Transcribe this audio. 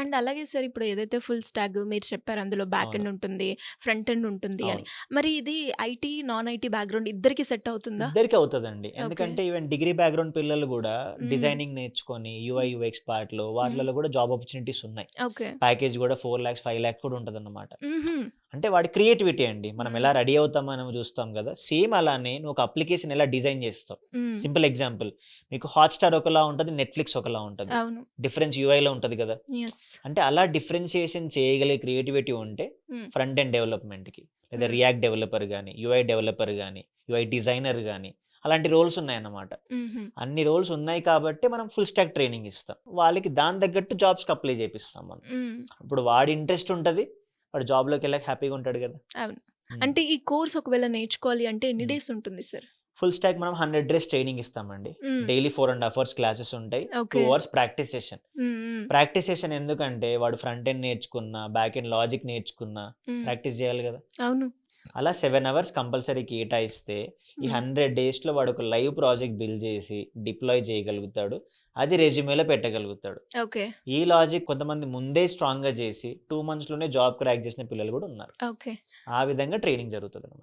And అలాగే sir ఇప్పుడు ఏదైతే ఫుల్ స్టాక్ మీరు చెప్పారు అందులో బ్యాక్ అవును. ఎండ్ ఉంటుంది, ఫ్రంట్ ఎండ్ ఉంటుంది అని. అవును. మరి ఇది ఐటీ, నాన్ ఐటీ బ్యాక్‌గ్రౌండ్ ఇద్దరికీ సెట్ అవుతుందా? ఇద్దరికీ అవుతదండి. ఓకే. ఎందుకంటే ఈవెన్ డిగ్రీ బ్యాక్‌గ్రౌండ్ పిల్లలు గూడా హ్మ్. డిజైనింగ్ నేర్చుకొని యూఐ, హ్మ్. యూఎక్స్ పార్ట్‌లో హ్మ్. వాటిలలో గూడా జాబ్ ఆపర్చునిటీస్ ఉన్నాయి. ఓకే. ప్యాకేజ్ గూడా 4,00,000, 5,00,000 కూడా ఉంటదన్నమాట. హుహు. అంటే వాడి క్రియేటివిటీ అండి. మనం హ్మ్. ఎలా రెడీ అవుతాం మనం చూస్తాం గదా! సేమ్ అలానే నువ్వు ఒక అప్లికేషన్ ఎలా డిజైన్ చేస్తావు. హ్మ్. సింపుల్ ఎగ్జాంపుల్ మీకు హాట్‌స్టార్ ఒకలా ఉంటది. నెట్‌ఫ్లిక్స్ ఒకలా ఉంటది. అవును. డిఫరెన్స్ యూఐలో ఉంటది గదా! యెస్. అంటే అలా డిఫరెన్షియేషన్ చేయగలిగే క్రియేటివిటీ ఉంటే హ్మ్. ఫ్రంట్ ఎండ్ డెవలప్‌మెంట్‌కి లేదా హ్మ్. రియాక్ట్ డెవలపర్ గాని, యూఐ డెవలపర్ గాని, యూఐ డిజైనర్ గాని అలాంటి రోల్స్ ఉన్నాయన్నమాట. హుహు. అన్ని రోల్స్ ఉన్నాయి కాబట్టే మనం ఫుల్ స్టాక్ ట్రైనింగ్ ఇస్తాం. వాళ్ళకి దాని తగ్గట్టు జాబ్స్‌కి అప్లై చేపిస్తాం మనం. హ్మ్. ఇప్పుడు వాడి ఇంట్రెస్ట్ ఉంటది. వాడు జాబ్‌లోకెళ్ళాక హ్యాపీగా ఉంటాడు గదా! అవును. హ్మ్. అంటే ఈ కోర్స్ ఒకవేళ నేర్చుకోవాలి అంటే ఎన్ని హ్మ్. డేస్ ఉంటుంది సార్? ఫుల్ స్టాక్ మనం 100 డేస్ ట్రైనింగ్ ఇస్తామండి. హ్మ్. డైలీ 4 ½ అవర్స్ క్లాసెస్ ఉంటాయి. 2 ఓకే. Hours practice session. హ్మ్. హ్మ్. ప్రాక్టీస్ సెషన్ ఎందుకంటే వాడు ఫ్రంట్ ఎండ్ నేర్చుకున్నా, బ్యాక్ ఎండ్ లాజిక్ నేర్చుకున్నా హ్మ్. ప్రాక్టీస్ చేయాలి గదా! అవును. అలా 7 అవర్స్ కంపల్సరీ కేటాయిస్తే ఈ హ్మ్. 100 డేస్‌లో వాడు ఒక లైవ్ ప్రాజెక్ట్ బిల్డ్ చేసి డిప్లాయ్ చేయగలుగుతాడు. అది రెజ్యూమేలో పెట్టగలుగుతాడు. ఓకే. ఈ లాజిక్ కొంతమంది ముందే స్ట్రాంగ్‌గా చేసి 2 మంత్స్‌లోనే జాబ్ క్రాక్ చేసిన పిల్లలు గూడా ఉన్నారు. ఓకే. ఆ విధంగా ట్రైనింగ్ జరుగుతదనమాట.